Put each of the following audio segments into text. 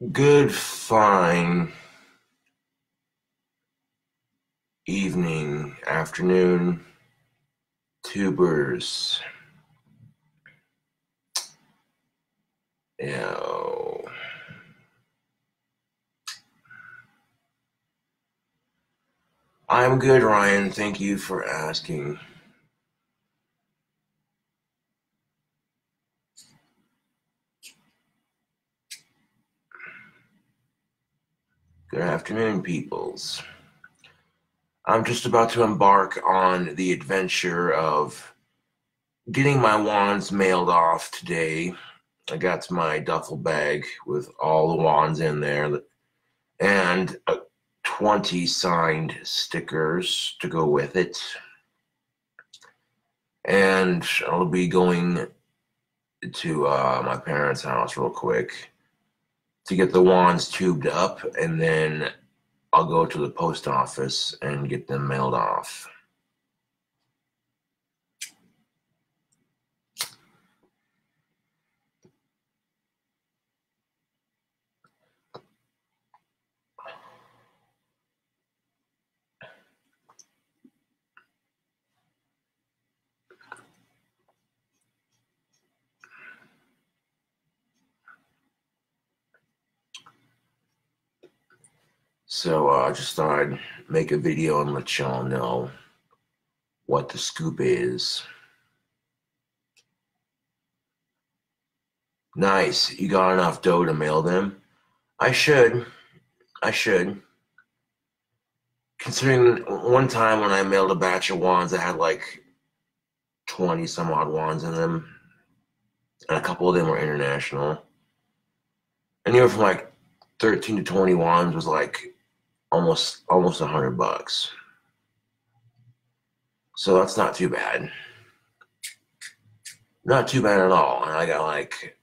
Good, fine evening, afternoon, tubers. Yo. I'm good, Ryan. Thank you for asking. Good afternoon, peoples. I'm just about to embark on the adventure of getting my wands mailed off today. I got my duffel bag with all the wands in there and 20 signed stickers to go with it. And I'll be going to my parents' house real quick to get the wands tubed up, and then I'll go to the post office and get them mailed off. So I just thought I'd make a video and let y'all know what the scoop is. Nice. You got enough dough to mail them? I should. Considering one time when I mailed a batch of wands that had like 20 some odd wands in them, and a couple of them were international. Anywhere from like 13 to 20 wands was like almost $100. So that's not too bad. Not too bad at all. And I got like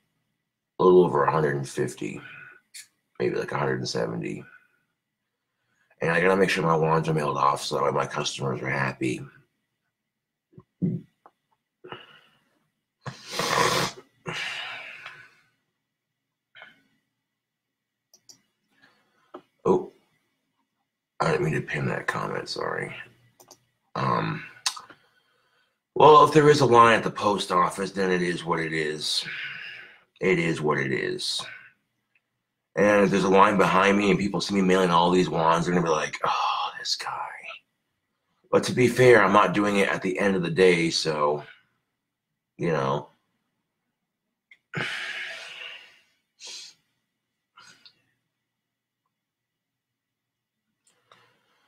a little over 150, maybe like 170. And I gotta make sure my wands are mailed off so that my customers are happy. Oh, I didn't mean to pin that comment, sorry. Well, if there is a line at the post office, then it is what it is. It is what it is. And if there's a line behind me and people see me mailing all these wands, they're gonna be like, oh, this guy. But to be fair, I'm not doing it at the end of the day, so, you know.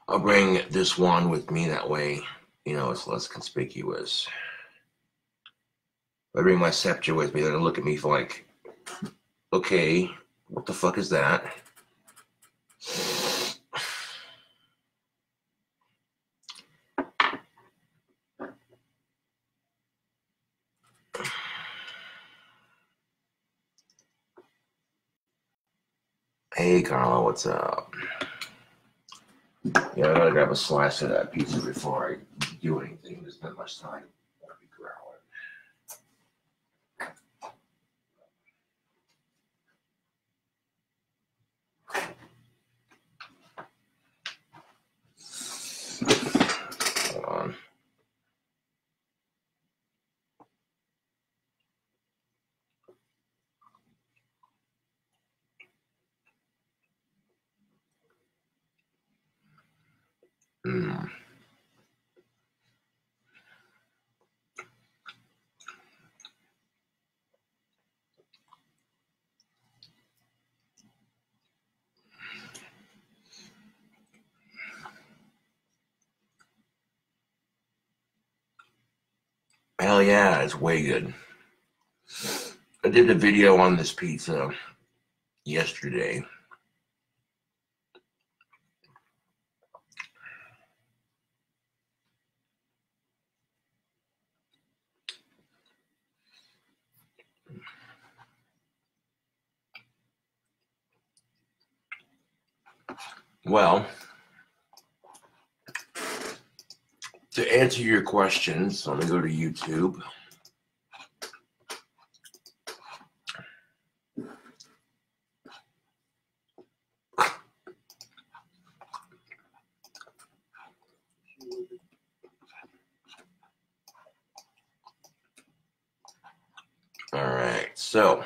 I'll bring this wand with me, that way, you know, it's less conspicuous. If I bring my scepter with me, they're gonna look at me for like, okay, what the fuck is that? Hey, Carla, what's up? Yeah, I gotta grab a slice of that pizza before I do anything. There's not much time. I'll be growling. Hold on. Hell yeah, it's way good. I did a video on this pizza yesterday. Well, to answer your questions, let me go to YouTube. So,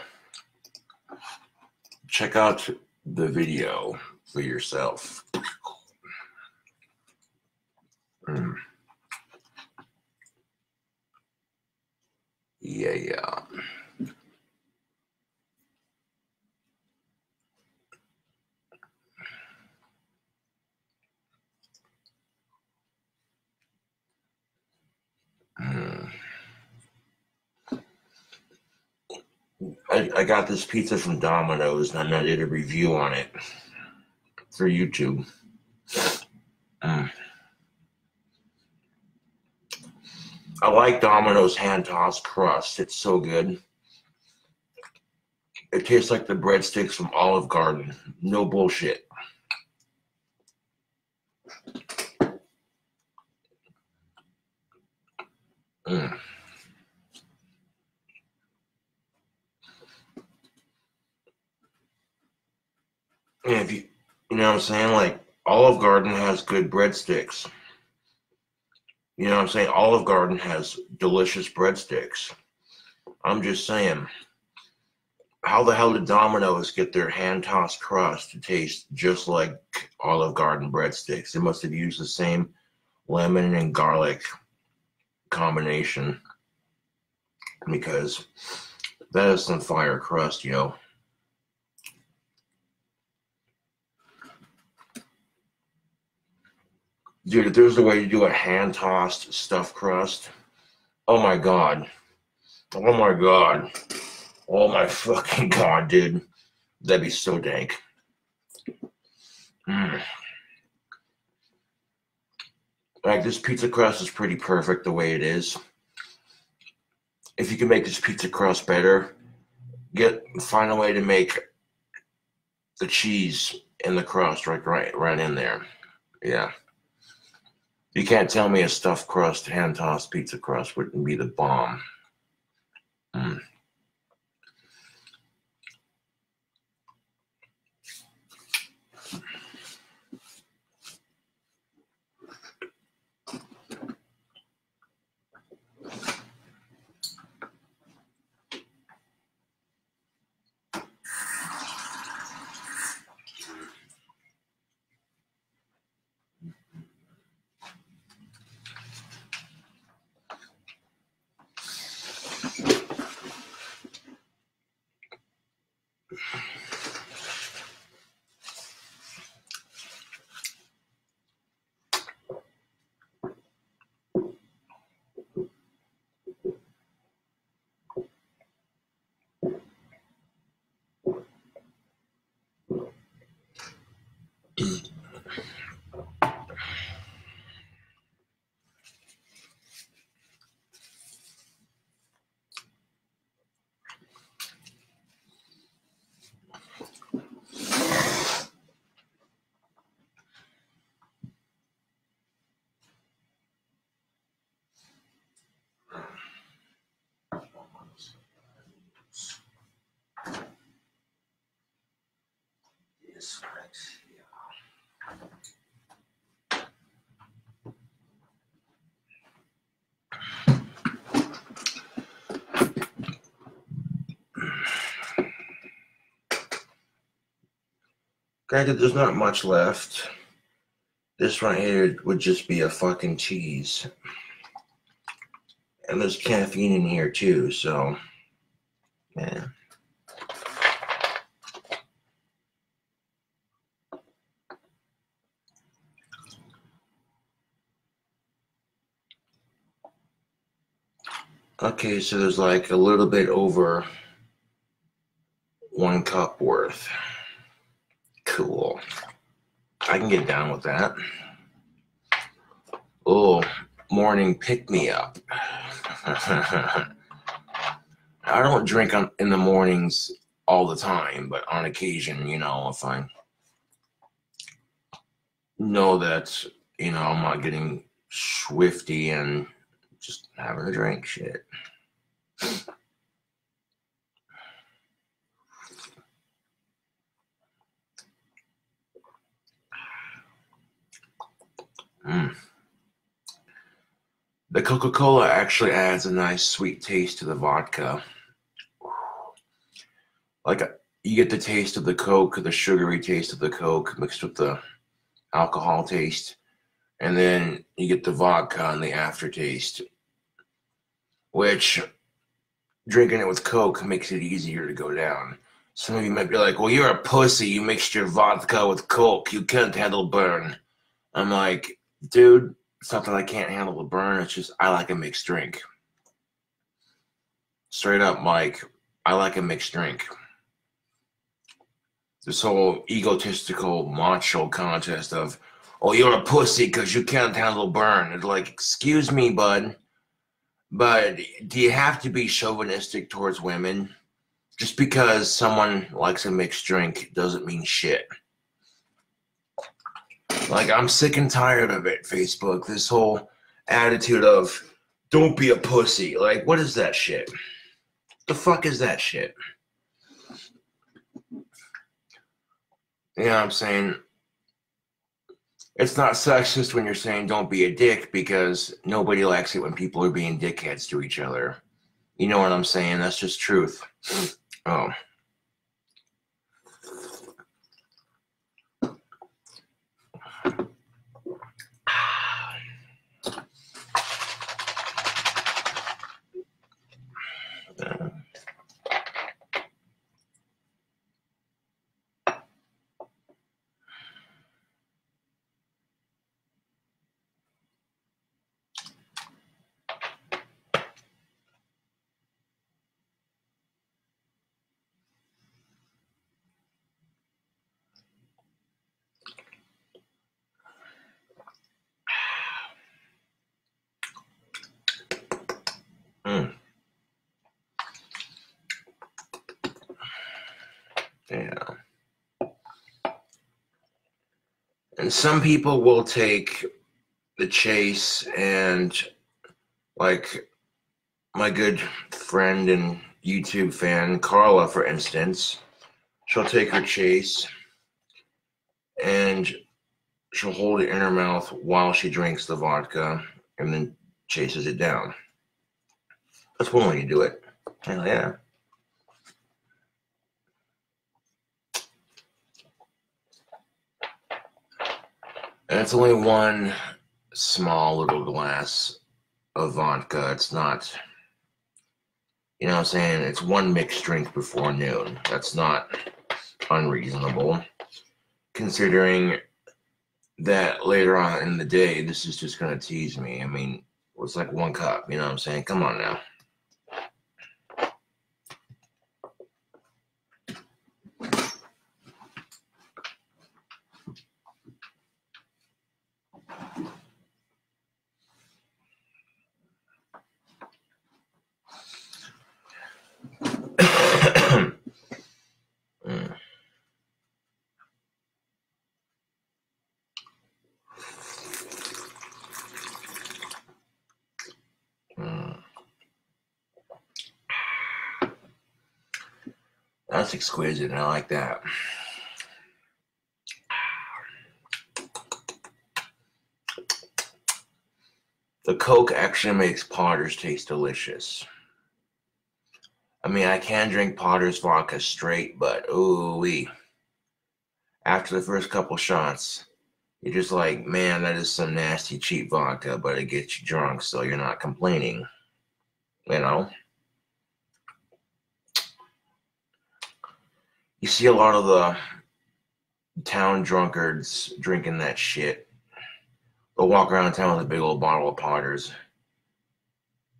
check out the video for yourself. Yeah. I got this pizza from Domino's, and I did a review on it for YouTube. I like Domino's hand-tossed crust. It's so good. It tastes like the breadsticks from Olive Garden. No bullshit. And if you know what I'm saying? Like, Olive Garden has good breadsticks. You know what I'm saying? Olive Garden has delicious breadsticks. I'm just saying, how the hell did Domino's get their hand-tossed crust to taste just like Olive Garden breadsticks? They must have used the same lemon and garlic combination, because that is some fire crust, yo. Dude, if there's a way to do a hand-tossed stuffed crust, oh my god. Oh my god. Oh my fucking god, dude. That'd be so dank. Like, this pizza crust is pretty perfect the way it is. If you can make this pizza crust better, find a way to make the cheese in the crust right in there. Yeah. You can't tell me a stuffed crust, hand-tossed pizza crust wouldn't be the bomb. Granted, there's not much left. This right here would just be a fucking cheese. And there's caffeine in here too, so, man. Okay, so there's like a little bit over 1 cup worth. Cool. I can get down with that. Oh, morning pick-me-up. I don't drink in the mornings all the time, but on occasion, you know, if I know that, you know, I'm not getting swifty and just having a drink, shit. The Coca-Cola actually adds a nice sweet taste to the vodka. Like you get the taste of the Coke, the sugary taste of the Coke mixed with the alcohol taste, and then you get the vodka and the aftertaste, which drinking it with Coke makes it easier to go down. Some of you might be like, well, you're a pussy. You mixed your vodka with Coke. You can't handle burn. I'm like, dude, it's not that I can't handle the burn. It's just I like a mixed drink. Straight up, Mike, I like a mixed drink. This whole egotistical macho contest of, oh, you're a pussy because you can't handle burn. It's like, excuse me, bud, but do you have to be chauvinistic towards women? Just because someone likes a mixed drink doesn't mean shit. Like, I'm sick and tired of it, Facebook. This whole attitude of, don't be a pussy. Like, what is that shit? The fuck is that shit? You know what I'm saying? It's not sexist when you're saying don't be a dick, because nobody likes it when people are being dickheads to each other. You know what I'm saying? That's just truth. Oh. Yeah. And some people will take the chase, and like my good friend and YouTube fan, Carla, for instance, she'll take her chase and she'll hold it in her mouth while she drinks the vodka and then chases it down. That's one way to do it. Hell yeah. And it's only one small little glass of vodka. It's not, you know what I'm saying? It's one mixed drink before noon. That's not unreasonable, considering that later on in the day, this is just going to tease me. I mean, it's like one cup, you know what I'm saying? Come on now. That's exquisite. I like that. The Coke actually makes Potter's taste delicious. I mean, I can drink Potter's vodka straight, but ooh-wee. After the first couple shots, you're just like, man, that is some nasty, cheap vodka, but it gets you drunk, so you're not complaining. You know? You see a lot of the town drunkards drinking that shit. They'll walk around town with a big old bottle of Potter's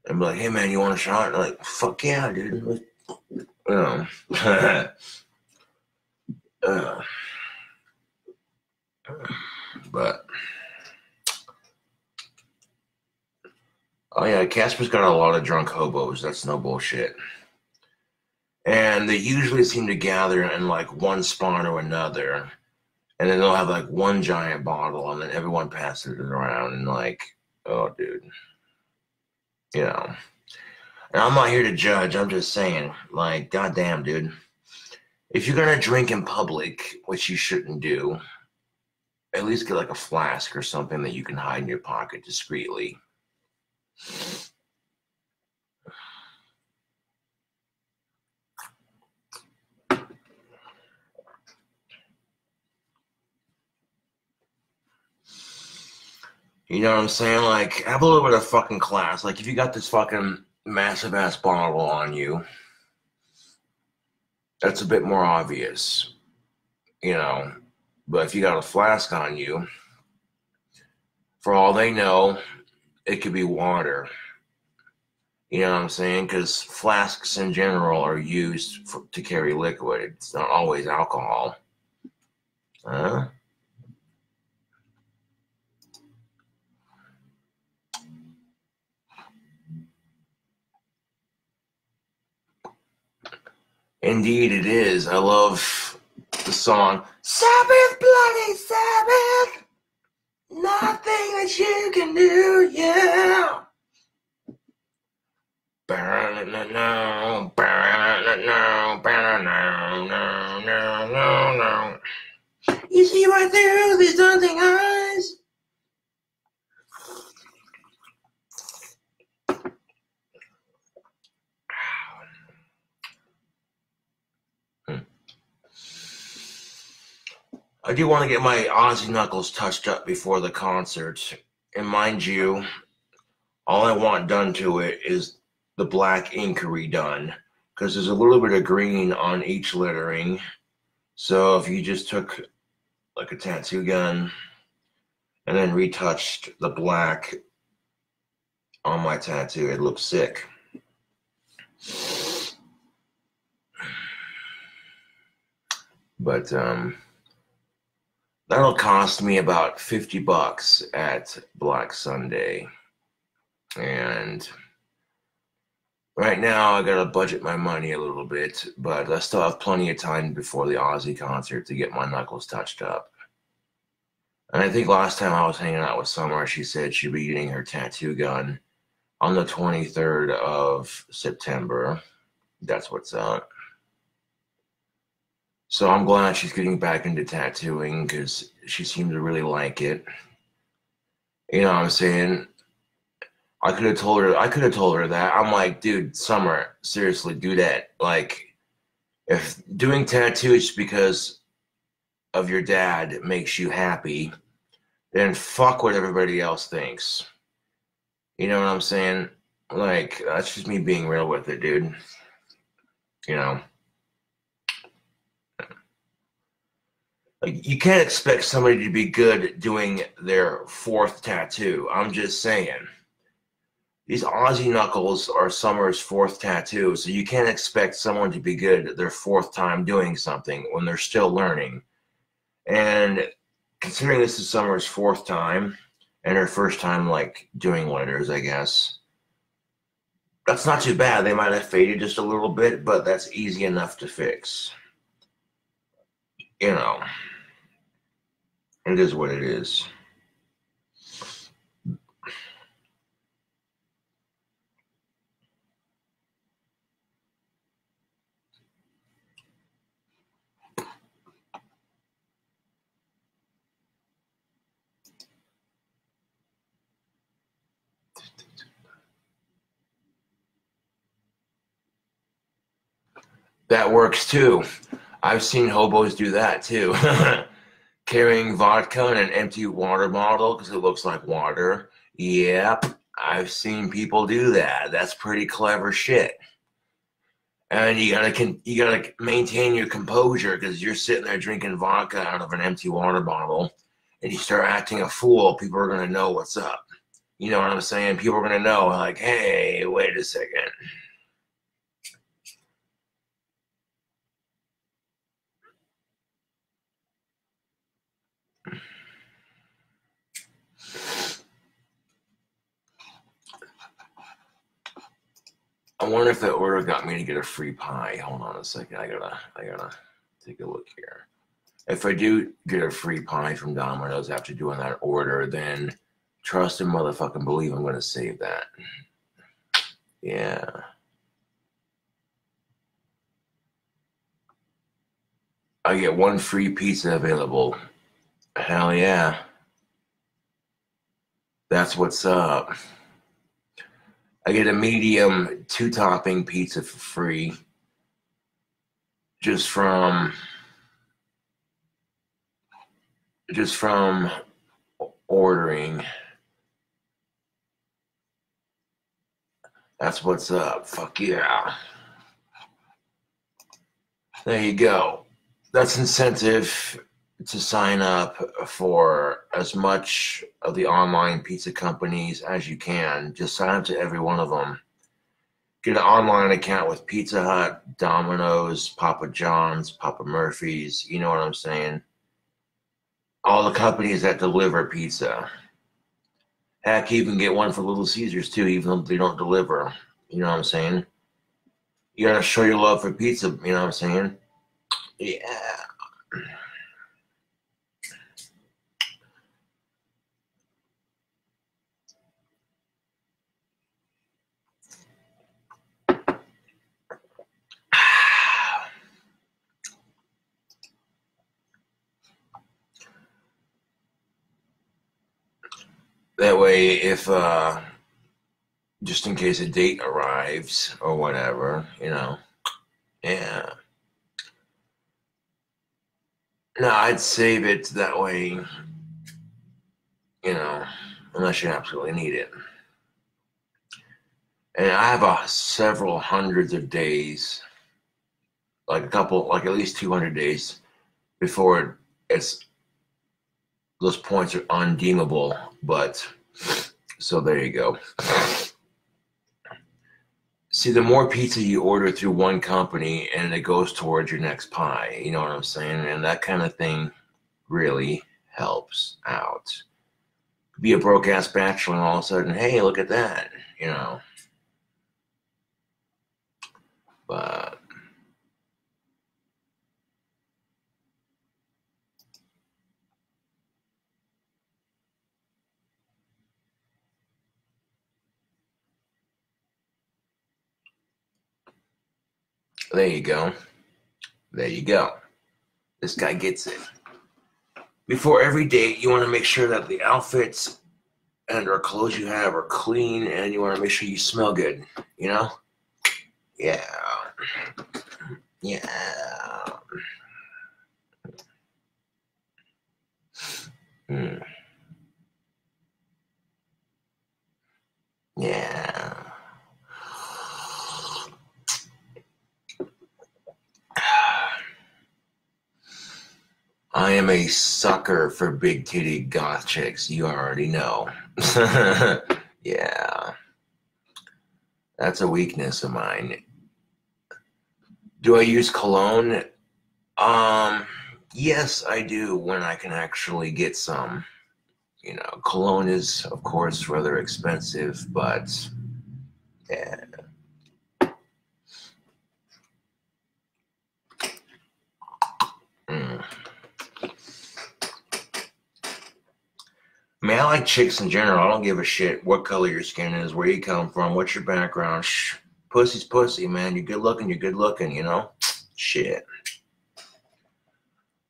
and be like, hey, man, you want a shot? And like, fuck yeah, dude. But oh yeah, Casper's got a lot of drunk hobos. That's no bullshit. And they usually seem to gather in like one spot or another, and then they'll have like one giant bottle, and then everyone passes it around, and like, oh, dude, you know. And I'm not here to judge. I'm just saying, like, goddamn, dude. If you're gonna drink in public, which you shouldn't do, at least get like a flask or something that you can hide in your pocket discreetly. You know what I'm saying? Like, have a little bit of fucking class. Like, if you got this fucking massive ass bottle on you, that's a bit more obvious, you know. But if you got a flask on you, for all they know, it could be water. You know what I'm saying? Because flasks in general are used to carry liquid. It's not always alcohol. Huh? Indeed, it is. I love the song Sabbath, Bloody Sabbath. Nothing that you can do, yeah. You see right through these daunting eyes. I do want to get my Aussie knuckles touched up before the concert. And mind you, all I want done to it is the black ink redone. Because there's a little bit of green on each lettering. So if you just took like a tattoo gun and then retouched the black on my tattoo, it looks sick. But that'll cost me about $50 at Black Sunday. And right now I gotta budget my money a little bit, but I still have plenty of time before the Aussie concert to get my knuckles touched up. And I think last time I was hanging out with Summer, she said she'd be getting her tattoo gun on the 23rd of September. That's what's up. So I'm glad she's getting back into tattooing because she seemed to really like it. You know what I'm saying? I could have told her that. I'm like, dude, Summer, seriously, do that. Like, if doing tattoos because of your dad makes you happy, then fuck what everybody else thinks. You know what I'm saying? Like, that's just me being real with it, dude. You know? Like, you can't expect somebody to be good doing their fourth tattoo. I'm just saying. These Aussie knuckles are Summer's fourth tattoo, so you can't expect someone to be good their fourth time doing something when they're still learning. And considering this is Summer's fourth time and her first time, like, doing letters, I guess, that's not too bad. They might have faded just a little bit, but that's easy enough to fix. You know, it is what it is. That works too. I've seen hobos do that too. Carrying vodka in an empty water bottle because it looks like water. Yep, I've seen people do that. That's pretty clever shit. And you gotta maintain your composure because you're sitting there drinking vodka out of an empty water bottle, and you start acting a fool. People are gonna know what's up. You know what I'm saying? People are gonna know, like, hey, wait a second. I wonder if that order got me to get a free pie. Hold on a second. I gotta take a look here. If I do get a free pie from Domino's after doing that order, then trust and motherfucking believe I'm gonna save that. Yeah. I get one free pizza available. Hell yeah. That's what's up. I get a medium two-topping pizza for free just from ordering. That's what's up. Fuck yeah. There you go. That's incentive to sign up for as much of the online pizza companies as you can. Just sign up to every one of them. Get an online account with Pizza Hut, Domino's, Papa John's, Papa Murphy's. You know what I'm saying? All the companies that deliver pizza. Heck, you can get one for Little Caesars too, even though they don't deliver. You know what I'm saying? You gotta show your love for pizza. You know what I'm saying? Yeah. That way, if just in case a date arrives or whatever, you know, yeah. No, I'd save it that way, you know, unless you absolutely need it. And I have several hundreds of days, like a couple, like at least 200 days before it's those points are undeemable. But so there you go. See, the more pizza you order through one company and it goes towards your next pie, you know what I'm saying? And that kind of thing really helps out. Be a broke ass bachelor and all of a sudden, hey, look at that, you know. But there you go. There you go. This guy gets it. Before every date, you want to make sure that the outfits and or clothes you have are clean, and you want to make sure you smell good, you know? Yeah. Yeah. Mm. Yeah. I am a sucker for big titty goth chicks. You already know. Yeah. That's a weakness of mine. Do I use cologne? Um, yes, I do when I can actually get some. You know, cologne is, of course, rather expensive, but yeah. Mm. I mean, I like chicks in general. I don't give a shit what color your skin is, where you come from, what's your background. Shh. Pussy's pussy, man. You're good looking, you know? Shit.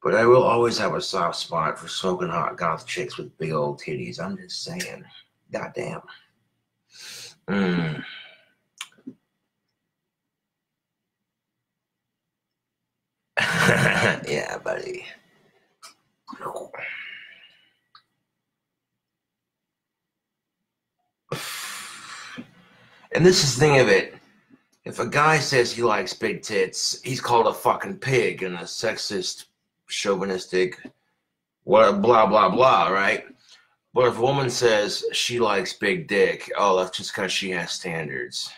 But I will always have a soft spot for smoking hot goth chicks with big old titties. I'm just saying. Goddamn. Mm. Yeah, buddy. And this is the thing of it. If a guy says he likes big tits, he's called a fucking pig and a sexist, chauvinistic, what blah blah blah, right? But if a woman says she likes big dick, oh, that's just because she has standards.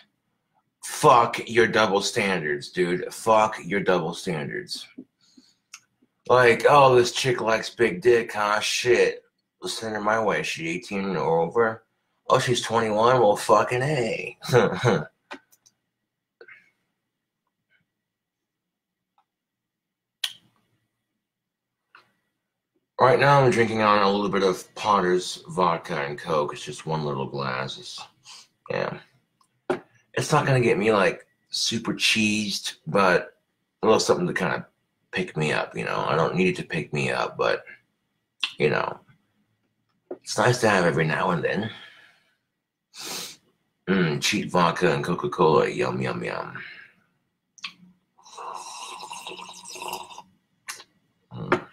Fuck your double standards, dude. Fuck your double standards. Like, oh, this chick likes big dick, huh? Shit. Let's send her my way. Is she 18 or over? Oh, she's 21? Well, fucking A. Right now, I'm drinking on a little bit of Potter's vodka and Coke. It's just one little glass. Yeah. It's not going to get me, like, super cheesed, but a little something to kind of pick me up, you know? I don't need it to pick me up, but, you know, it's nice to have every now and then. Cheap vodka and Coca-Cola. Yum, yum, yum. Mm.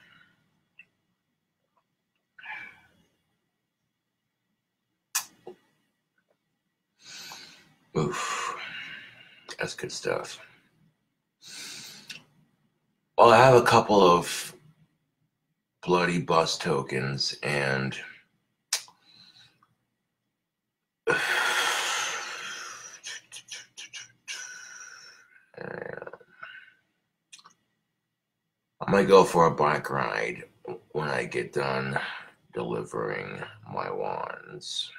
Oof. That's good stuff. Well, I have a couple of bloody bus tokens, and I might go for a bike ride when I get done delivering my wands.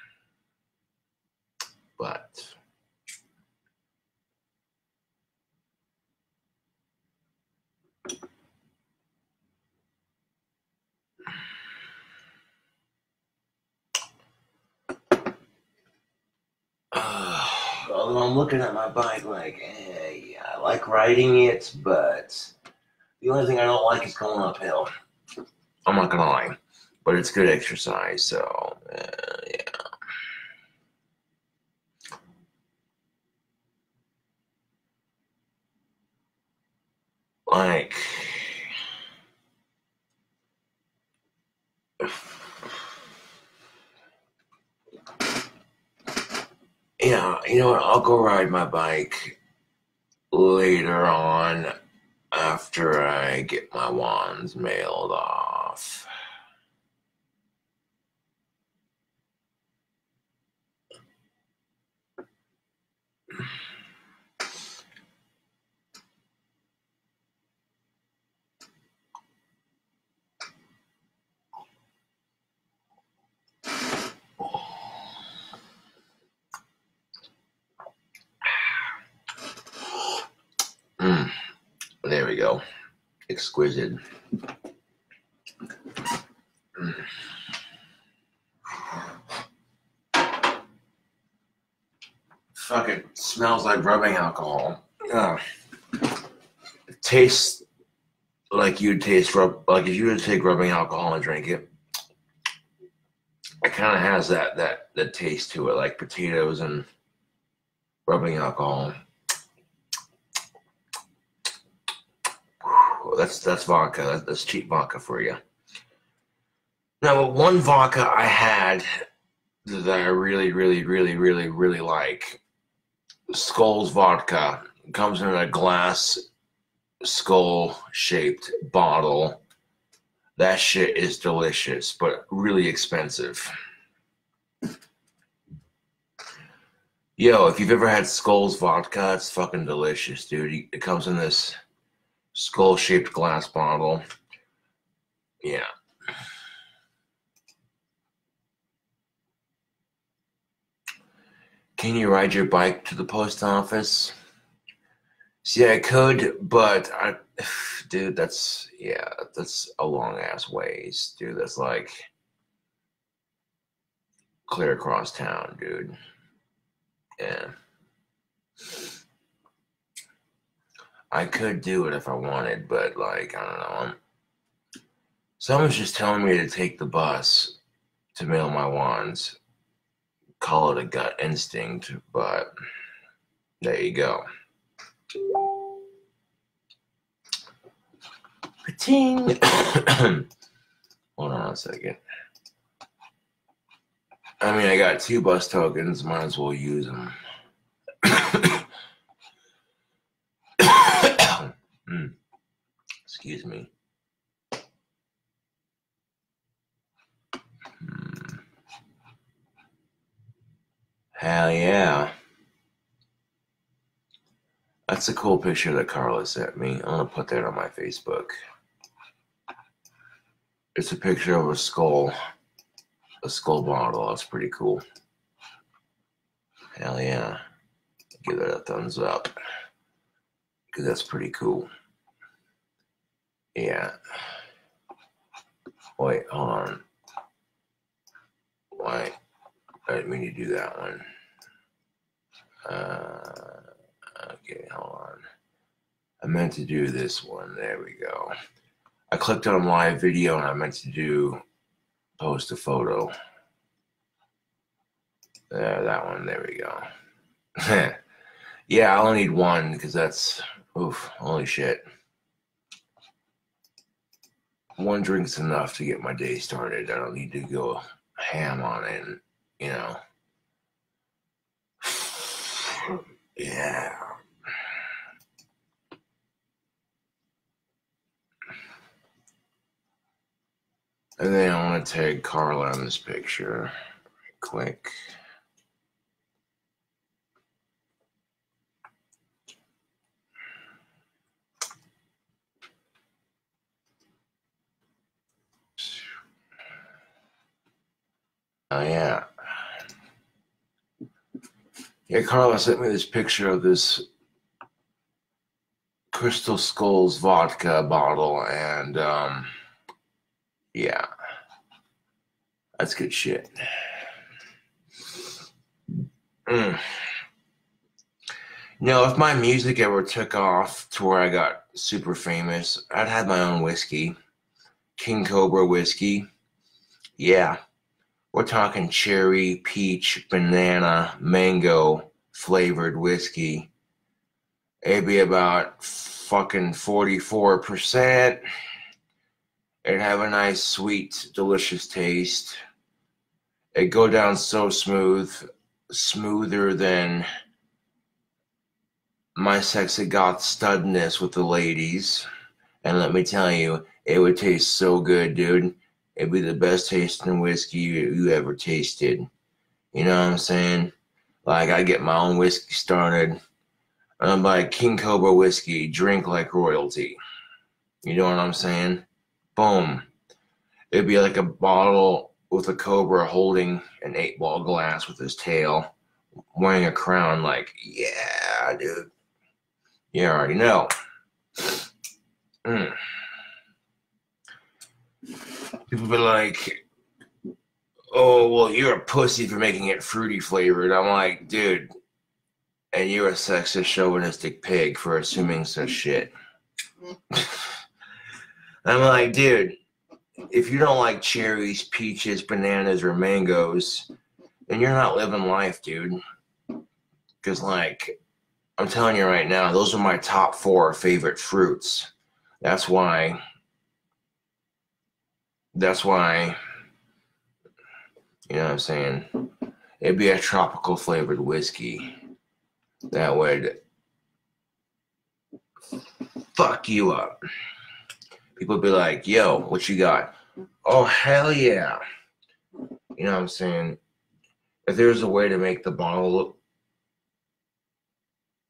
But although I'm looking at my bike like, yeah, I like riding it, but the only thing I don't like is going uphill. I'm not gonna lie, but it's good exercise, so yeah. Like, yeah, you know what? I'll go ride my bike later on after I get my wands mailed off. There we go. Exquisite. Fuck, it smells like rubbing alcohol. It tastes like you'd taste like if you were to take rubbing alcohol and drink it. It kind of has that taste to it, like potatoes and rubbing alcohol. That's vodka. That's cheap vodka for you. Now, one vodka I had that I really like, Skull's vodka. It comes in a glass skull-shaped bottle. That shit is delicious, but really expensive. Yo, if you've ever had Skull's vodka, it's fucking delicious, dude. It comes in this skull-shaped glass bottle. Yeah. Can you ride your bike to the post office? See, I could, but dude, that's a long ass ways, dude. That's like clear across town, dude. Yeah. I could do it if I wanted, but like, I don't know. Someone's just telling me to take the bus to mail my wands. Call it a gut instinct, but there you go. Ting. Hold on a second. I mean, I got 2 bus tokens. Might as well use them. Excuse me. Hell yeah. That's a cool picture that Carla sent me. I'm going to put that on my Facebook. It's a picture of a skull bottle. That's pretty cool. Hell yeah. Give that a thumbs up. Because that's pretty cool. Yeah. Wait, hold on. Why? I didn't mean to do that one. Okay, hold on. I meant to do this one. There we go. I clicked on live video and I meant to post a photo. There, that one. There we go. Yeah, I only need one because that's, oof, holy shit. One drink's enough to get my day started. I don't need to go ham on it, you know. Yeah. And then I want to tag Carla in this picture. Right quick. Oh, yeah. Yeah, Carla sent me this picture of this Crystal Skulls vodka bottle, and yeah, that's good shit. Mm. You know, if my music ever took off to where I got super famous, I'd have my own whiskey. King Cobra whiskey. Yeah, we're talking cherry, peach, banana, mango flavored whiskey. It'd be about fucking 44%. It'd have a nice, sweet, delicious taste. It'd go down so smooth, smoother than my sexy goth studness with the ladies. And let me tell you, it would taste so good, dude. It'd be the best tasting whiskey you ever tasted. You know what I'm saying? Like, I get my own whiskey started. And I'm like, King Cobra whiskey, drink like royalty. You know what I'm saying? Boom. It'd be like a bottle with a cobra holding an 8-ball glass with his tail, wearing a crown. Like, yeah, dude. You already know. Mm. People be like, oh, well, you're a pussy for making it fruity flavored. I'm like, dude, and you're a sexist, chauvinistic pig for assuming such shit. I'm like, dude, if you don't like cherries, peaches, bananas, or mangoes, then you're not living life, dude. Because, like, I'm telling you right now, those are my top 4 favorite fruits. That's why, you know what I'm saying? It'd be a tropical flavored whiskey that would fuck you up. People be like, yo, what you got? Oh, hell yeah. You know what I'm saying? If there's a way to make the bottle look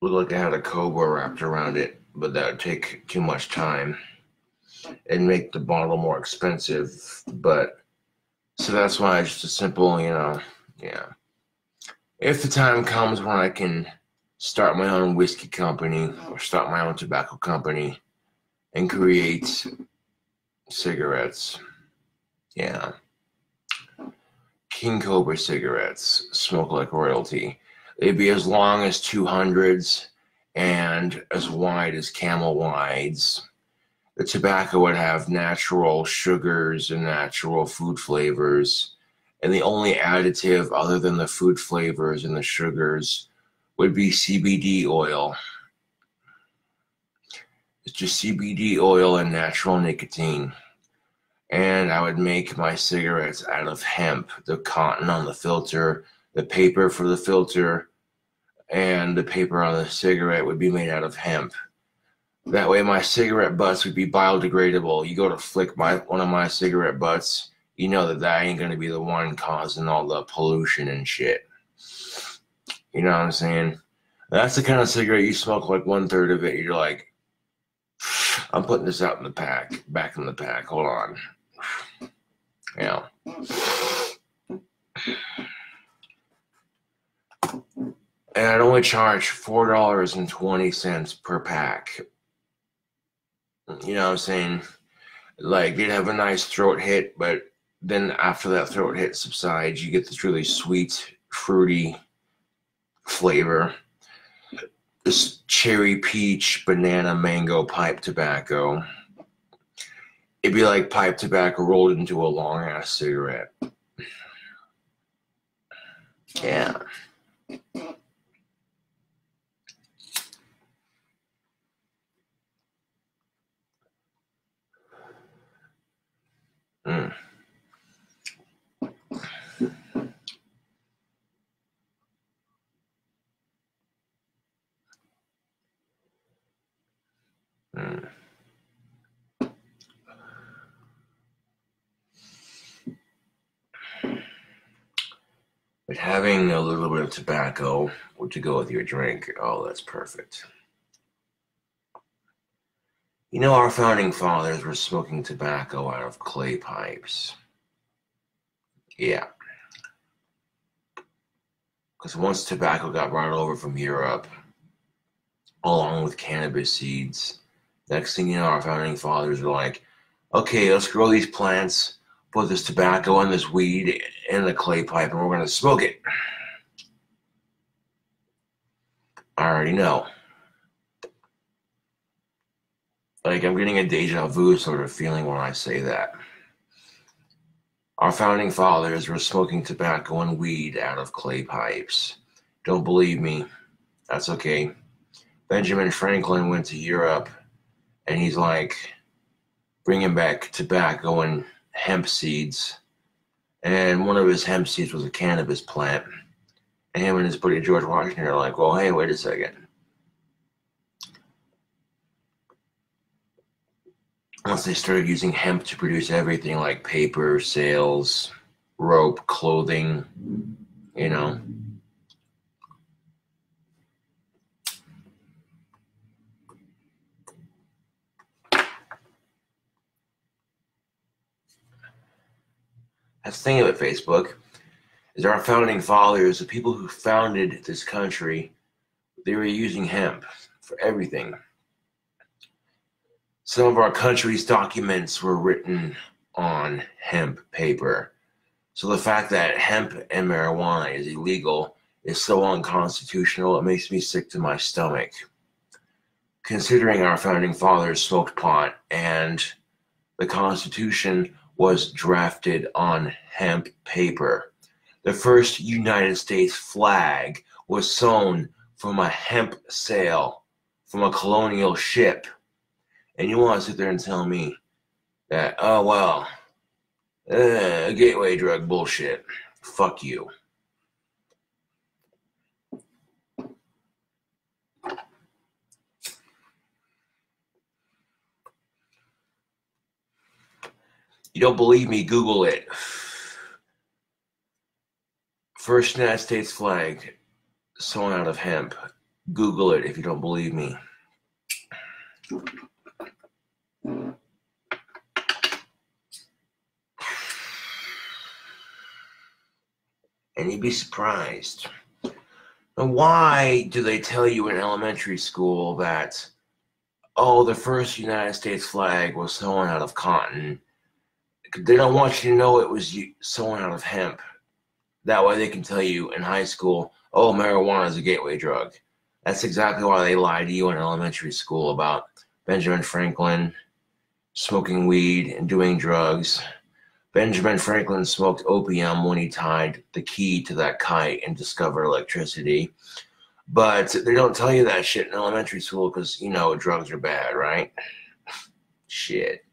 like it had a cobra wrapped around it, but that would take too much time and make the bottle more expensive. But so that's why it's just a simple, yeah. If the time comes when I can start my own whiskey company or start my own tobacco company and create cigarettes, yeah. King Cobra cigarettes, smoke like royalty. They'd be as long as 200s and as wide as Camel Wides. The tobacco would have natural sugars and natural food flavors. And the only additive other than the food flavors and the sugars would be CBD oil. It's just CBD oil and natural nicotine. And I would make my cigarettes out of hemp, the cotton on the filter, the paper for the filter, and the paper on the cigarette would be made out of hemp. That way my cigarette butts would be biodegradable. You go to flick one of my cigarette butts, you know that ain't going to be the one causing all the pollution and shit. You know what I'm saying? That's the kind of cigarette you smoke like 1/3 of it. You're like, I'm putting this out in the pack, back in the pack. Hold on. Yeah. And I'd only charge $4.20 per pack. You know what I'm saying? Like, they'd have a nice throat hit, but then after that throat hit subsides, you get this really sweet, fruity flavor. This cherry, peach, banana, mango pipe tobacco. It'd be like pipe tobacco rolled into a long-ass cigarette. Yeah. Mm. Mm. But having a little bit of tobacco to go with your drink, oh, that's perfect. You know, our founding fathers were smoking tobacco out of clay pipes. Yeah. Because once tobacco got brought over from Europe, along with cannabis seeds, next thing you know, our founding fathers were like, okay, let's grow these plants, put this tobacco and this weed in the clay pipe, and we're going to smoke it. I already know. Like, I'm getting a deja vu sort of feeling when I say that. Our founding fathers were smoking tobacco and weed out of clay pipes. Don't believe me? That's okay. Benjamin Franklin went to Europe, and he's like bringing back tobacco and hemp seeds. And one of his hemp seeds was a cannabis plant. And him and his buddy George Washington are like, well, hey, wait a second. Once they started using hemp to produce everything like paper, sails, rope, clothing, you know. That's the thing about Facebook, is our founding fathers, the people who founded this country, they were using hemp for everything. Some of our country's documents were written on hemp paper. So the fact that hemp and marijuana is illegal is so unconstitutional, it makes me sick to my stomach. Considering our founding fathers smoked pot and the Constitution was drafted on hemp paper. The first United States flag was sewn from a hemp sail from a colonial ship. And you want to sit there and tell me that, oh, well, gateway drug bullshit. Fuck you. You don't believe me? Google it. First United States flag sewn out of hemp. Google it if you don't believe me. And you'd be surprised. And why do they tell you in elementary school that, oh, the first United States flag was sewn out of cotton? They don't want you to know it was sewn out of hemp. That way they can tell you in high school, oh, marijuana is a gateway drug. That's exactly why they lied to you in elementary school about Benjamin Franklin smoking weed and doing drugs. Benjamin Franklin smoked opium when he tied the key to that kite and discovered electricity. But they don't tell you that shit in elementary school because, you know, drugs are bad, right? Shit.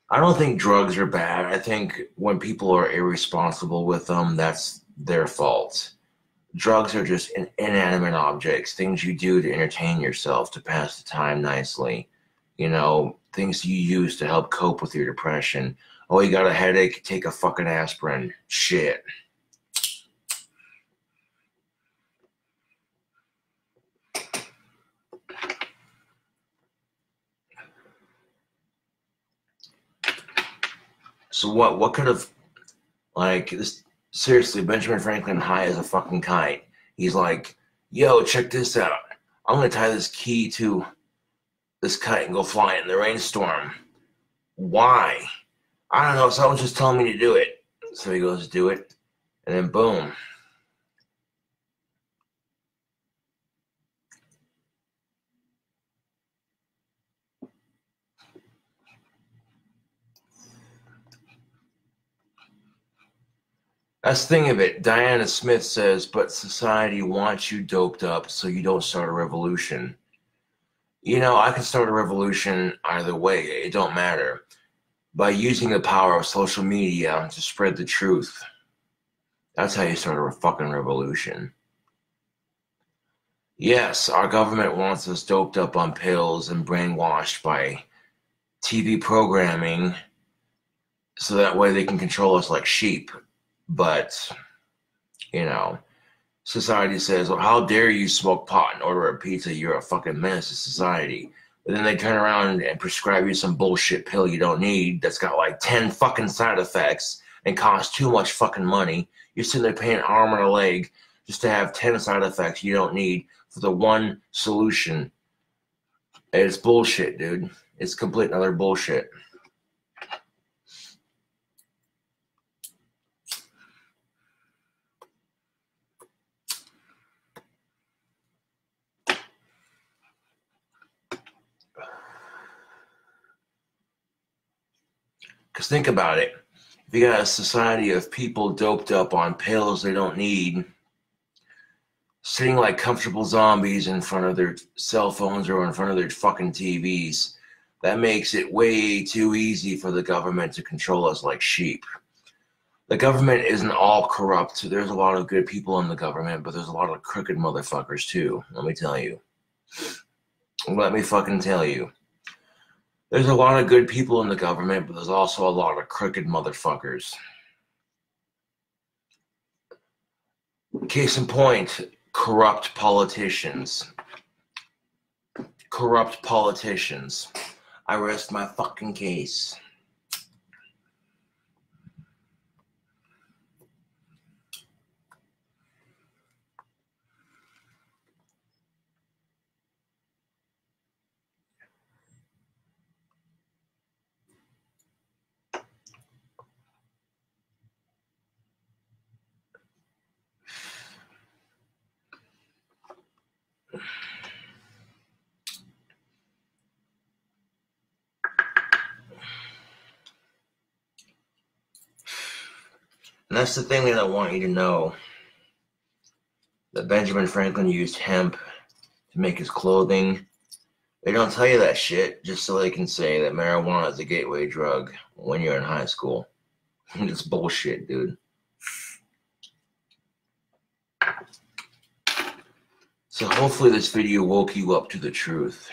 I don't think drugs are bad. I think when people are irresponsible with them, that's their fault. Drugs are just inanimate objects, things you do to entertain yourself, to pass the time nicely. You know, things you use to help cope with your depression. Oh, you got a headache? Take a fucking aspirin. Shit. So what could have, like, this, seriously, Benjamin Franklin high as a fucking kite. He's like, yo, check this out. I'm going to tie this key to this kite and go fly it in the rainstorm. Why? I don't know. Someone's just telling me to do it. So he goes to do it. And then boom. That's the thing of it. Diana Smith says, but society wants you doped up so you don't start a revolution. You know, I can start a revolution either way. It don't matter. By using the power of social media to spread the truth. That's how you start a fucking revolution. Yes, our government wants us doped up on pills and brainwashed by TV programming so that way they can control us like sheep. But, you know, society says, well, how dare you smoke pot and order a pizza? You're a fucking menace to society. But then they turn around and prescribe you some bullshit pill you don't need that's got like 10 fucking side effects and costs too much fucking money. You're sitting there paying an arm and a leg just to have 10 side effects you don't need for the one solution. It's bullshit, dude. It's complete and utter bullshit. Because think about it. If you got a society of people doped up on pills they don't need, sitting like comfortable zombies in front of their cell phones or in front of their fucking TVs, that makes it way too easy for the government to control us like sheep. The government isn't all corrupt. There's a lot of good people in the government, but there's a lot of crooked motherfuckers too. Let me tell you. Let me fucking tell you. There's a lot of good people in the government, but there's also a lot of crooked motherfuckers. Case in point, corrupt politicians. Corrupt politicians. I rest my fucking case. And that's the thing that I want you to know. That Benjamin Franklin used hemp to make his clothing. They don't tell you that shit just so they can say that marijuana is a gateway drug when you're in high school. It's bullshit, dude. So hopefully this video woke you up to the truth.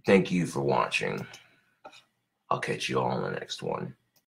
Thank you for watching. I'll catch you all in the next one.